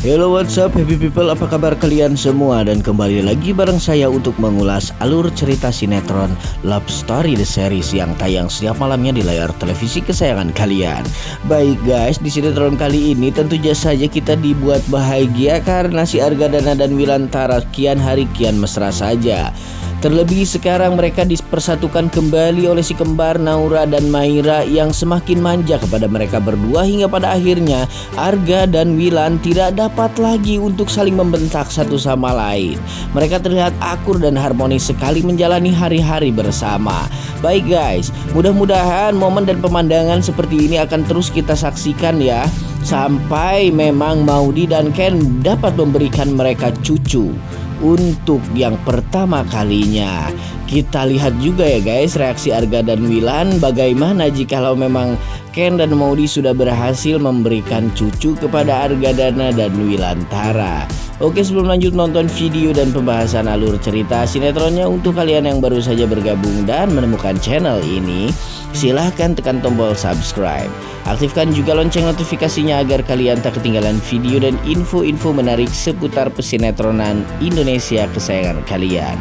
Hello, what's up happy people, apa kabar kalian semua? Dan kembali lagi bareng saya untuk mengulas alur cerita sinetron Love Story The Series yang tayang setiap malamnya di layar televisi kesayangan kalian. Baik guys, di sinetron kali ini tentu saja kita dibuat bahagia karena si Argadana dan Wilantara kian hari kian mesra saja. Terlebih sekarang mereka dipersatukan kembali oleh si kembar Naura dan Maira yang semakin manja kepada mereka berdua, hingga pada akhirnya Arga dan Wilan tidak dapat lagi untuk saling membentak satu sama lain. Mereka terlihat akur dan harmonis sekali menjalani hari-hari bersama. Baik guys, mudah-mudahan momen dan pemandangan seperti ini akan terus kita saksikan ya, sampai memang Maudy dan Ken dapat memberikan mereka cucu untuk yang pertama kalinya. Kita lihat juga ya guys reaksi Arga dan Wilan bagaimana jikalau memang Ken dan Maudy sudah berhasil memberikan cucu kepada Argadana dan Wilantara. Oke, sebelum lanjut nonton video dan pembahasan alur cerita sinetronnya, untuk kalian yang baru saja bergabung dan menemukan channel ini, silahkan tekan tombol subscribe. Aktifkan juga lonceng notifikasinya agar kalian tak ketinggalan video dan info-info menarik seputar pesinetronan Indonesia kesayangan kalian.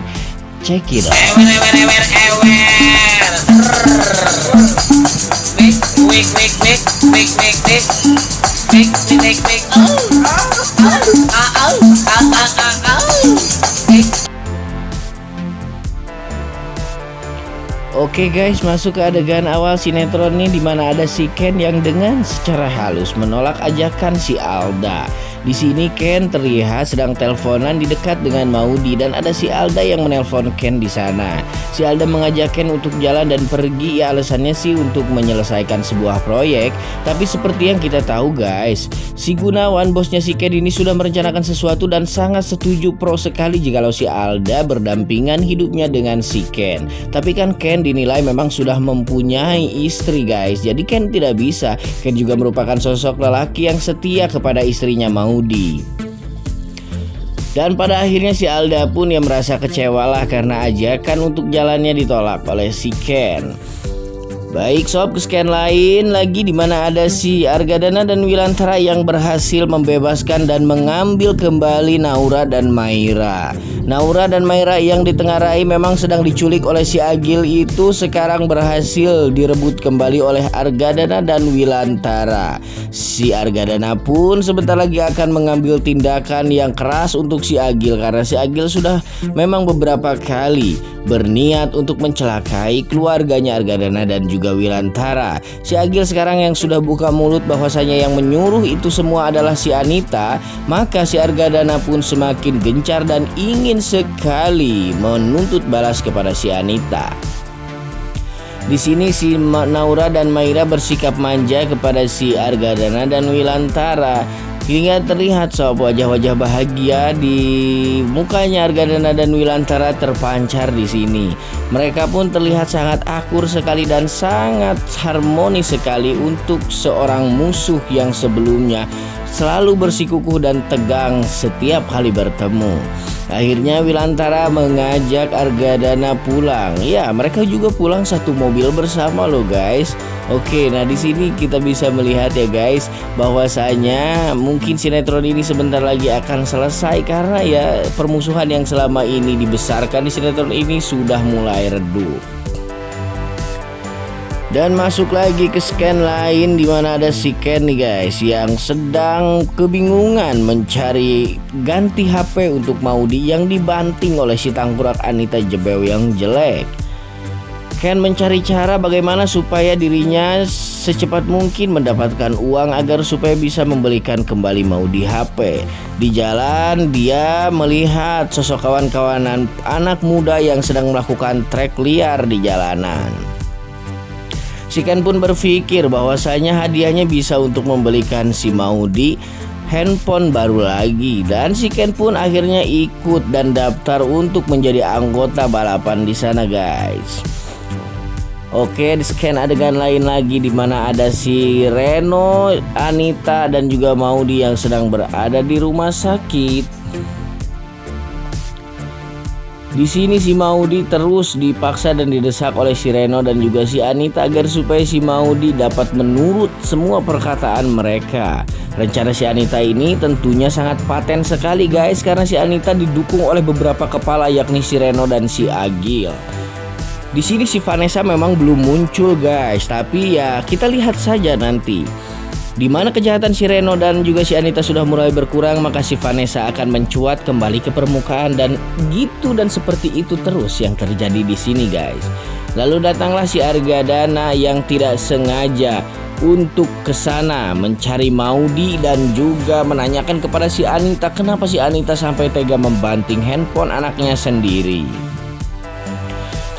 Check it out. Oke guys, masuk ke adegan awal sinetron ini, dimana ada si Ken yang dengan secara halus menolak ajakan si Alda. Di sini Ken terlihat sedang teleponan di dekat dengan Maudy dan ada si Alda yang menelpon Ken di sana. Si Alda mengajak Ken untuk jalan dan pergi, ya alasannya sih untuk menyelesaikan sebuah proyek. Tapi seperti yang kita tahu guys, si Gunawan bosnya si Ken ini sudah merencanakan sesuatu dan sangat setuju pro sekali jikalau si Alda berdampingan hidupnya dengan si Ken. Tapi kan Ken dinilai memang sudah mempunyai istri guys, jadi Ken tidak bisa. Ken juga merupakan sosok lelaki yang setia kepada istrinya Maudy. Dan pada akhirnya si Alda pun yang merasa kecewa lah karena ajakan untuk jalannya ditolak oleh si Ken. Baik sob, ke scan lain lagi dimana ada si Argadana dan Wilantara yang berhasil membebaskan dan mengambil kembali Naura dan Maira. Naura dan Maira yang ditengarai memang sedang diculik oleh si Agil itu sekarang berhasil direbut kembali oleh Argadana dan Wilantara. Si Argadana pun sebentar lagi akan mengambil tindakan yang keras untuk si Agil karena si Agil sudah memang beberapa kali berniat untuk mencelakai keluarganya Argadana dan juga Wilantara. Si Agil sekarang yang sudah buka mulut bahwasanya yang menyuruh itu semua adalah si Anita, maka si Argadana pun semakin gencar dan ingin sekali menuntut balas kepada si Anita. Di sini si Naura dan Maira bersikap manja kepada si Argadana dan Wilantara, hingga terlihat sob wajah-wajah bahagia di mukanya Argadana dan Wilantara terpancar di sini. Mereka pun terlihat sangat akur sekali dan sangat harmonis sekali untuk seorang musuh yang sebelumnya selalu bersikukuh dan tegang setiap kali bertemu. Akhirnya Wilantara mengajak Argadana pulang. Ya, mereka juga pulang satu mobil bersama loh guys. Oke, nah di sini kita bisa melihat ya guys bahwasanya mungkin sinetron ini sebentar lagi akan selesai karena ya permusuhan yang selama ini dibesarkan di sinetron ini sudah mulai redup. Dan masuk lagi ke scan lain dimana ada si Ken nih guys yang sedang kebingungan mencari ganti HP untuk Maudy yang dibanting oleh si tangkurak Anita Jebeu yang jelek. Ken mencari cara bagaimana supaya dirinya secepat mungkin mendapatkan uang agar supaya bisa membelikan kembali Maudy HP. Di jalan dia melihat sosok kawan-kawanan anak muda yang sedang melakukan trek liar di jalanan. Si Ken pun berpikir bahwasanya hadiahnya bisa untuk membelikan si Maudy handphone baru lagi, dan si Ken pun akhirnya ikut dan daftar untuk menjadi anggota balapan di sana guys. Oke, di scan adegan lain lagi di mana ada si Reno, Anita dan juga Maudy yang sedang berada di rumah sakit. Di sini si Maudy terus dipaksa dan didesak oleh si Reno dan juga si Anita agar supaya si Maudy dapat menurut semua perkataan mereka. Rencana si Anita ini tentunya sangat paten sekali guys, karena si Anita didukung oleh beberapa kepala yakni si Reno dan si Agil. Di sini si Vanessa memang belum muncul guys, tapi ya kita lihat saja nanti. Di mana kejahatan si Reno dan juga si Anita sudah mulai berkurang, maka si Vanessa akan mencuat kembali ke permukaan dan gitu dan seperti itu terus yang terjadi di sini guys. Lalu datanglah si Argadana yang tidak sengaja untuk ke sana mencari Maudy dan juga menanyakan kepada si Anita kenapa si Anita sampai tega membanting handphone anaknya sendiri.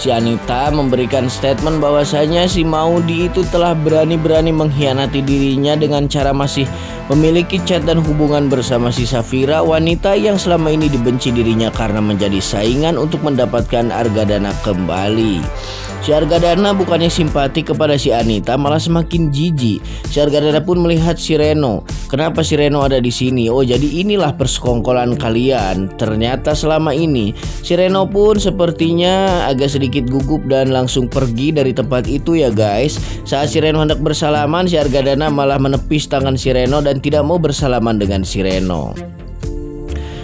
Si Anita memberikan statement bahwasanya si Maudy itu telah berani-berani mengkhianati dirinya dengan cara masih memiliki chat dan hubungan bersama si Safira, wanita yang selama ini dibenci dirinya karena menjadi saingan untuk mendapatkan Argadana kembali. Si Argadana bukannya simpati kepada si Anita, malah semakin jijik. Si Argadana pun melihat si Reno. Kenapa si Reno ada di sini? Oh, jadi inilah persekongkolan kalian. Ternyata selama ini si Reno pun sepertinya agak sedikit gugup dan langsung pergi dari tempat itu ya guys. Saat si Reno hendak bersalaman, si Argadana malah menepis tangan si Reno dan tidak mau bersalaman dengan si Reno.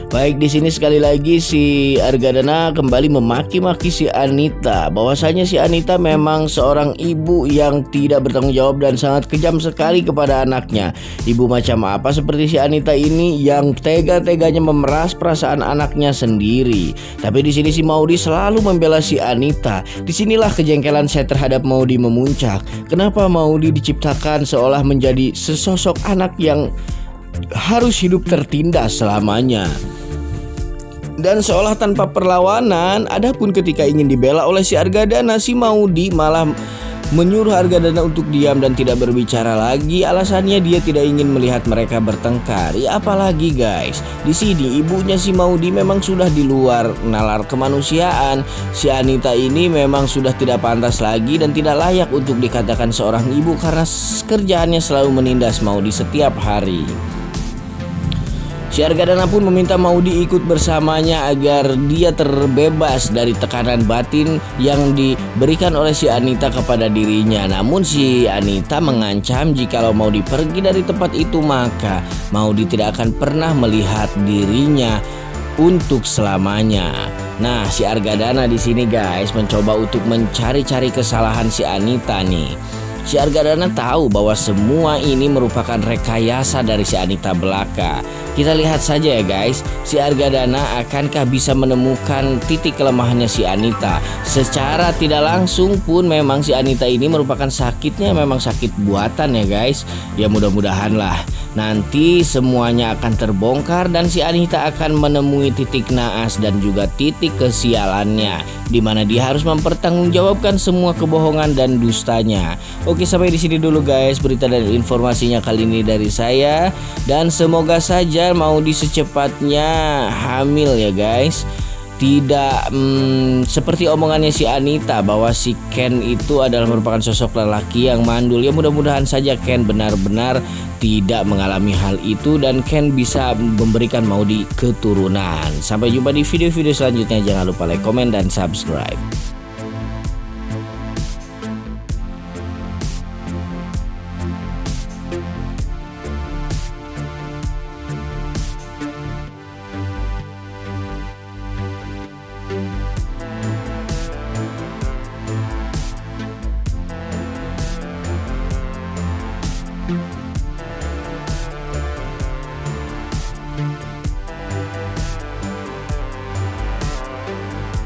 Baik, di sini sekali lagi si Argadana kembali memaki-maki si Anita. Bahwasanya si Anita memang seorang ibu yang tidak bertanggung jawab dan sangat kejam sekali kepada anaknya. Ibu macam apa seperti si Anita ini yang tega-teganya memeras perasaan anaknya sendiri. Tapi di sini si Maudy selalu membela si Anita. Disinilah kejengkelan saya terhadap Maudy memuncak. Kenapa Maudy diciptakan seolah menjadi sesosok anak yang harus hidup tertindas selamanya dan seolah tanpa perlawanan. Adapun ketika ingin dibela oleh si Argadana, si Maudy malah menyuruh Argadana untuk diam dan tidak berbicara lagi. Alasannya dia tidak ingin melihat mereka bertengkar. Ya apalagi guys, di sini ibunya si Maudy memang sudah di luar nalar kemanusiaan. Si Anita ini memang sudah tidak pantas lagi dan tidak layak untuk dikatakan seorang ibu karena kerjaannya selalu menindas Maudy setiap hari. Si Argadana pun meminta Maudy ikut bersamanya agar dia terbebas dari tekanan batin yang diberikan oleh si Anita kepada dirinya. Namun si Anita mengancam jikalau Maudy pergi dari tempat itu maka Maudy tidak akan pernah melihat dirinya untuk selamanya. Nah, si Argadana di sini guys mencoba untuk mencari-cari kesalahan si Anita nih. Si Argadana tahu bahwa semua ini merupakan rekayasa dari si Anita belaka. Kita lihat saja ya guys, si Argadana akankah bisa menemukan titik kelemahannya si Anita. Secara tidak langsung pun memang si Anita ini merupakan sakitnya memang sakit buatan ya guys. Ya mudah-mudahan lah nanti semuanya akan terbongkar dan si Anita akan menemui titik naas dan juga titik kesialannya, di mana dia harus mempertanggungjawabkan semua kebohongan dan dustanya. Oke, sampai di sini dulu guys berita dan informasinya kali ini dari saya, dan semoga saja Maudy secepatnya hamil ya guys. Tidak seperti omongannya si Anita bahwa si Ken itu adalah merupakan sosok lelaki yang mandul. Ya mudah-mudahan saja Ken benar-benar tidak mengalami hal itu dan Ken bisa memberikan Maudy keturunan. Sampai jumpa di video-video selanjutnya. Jangan lupa like, komen, dan subscribe.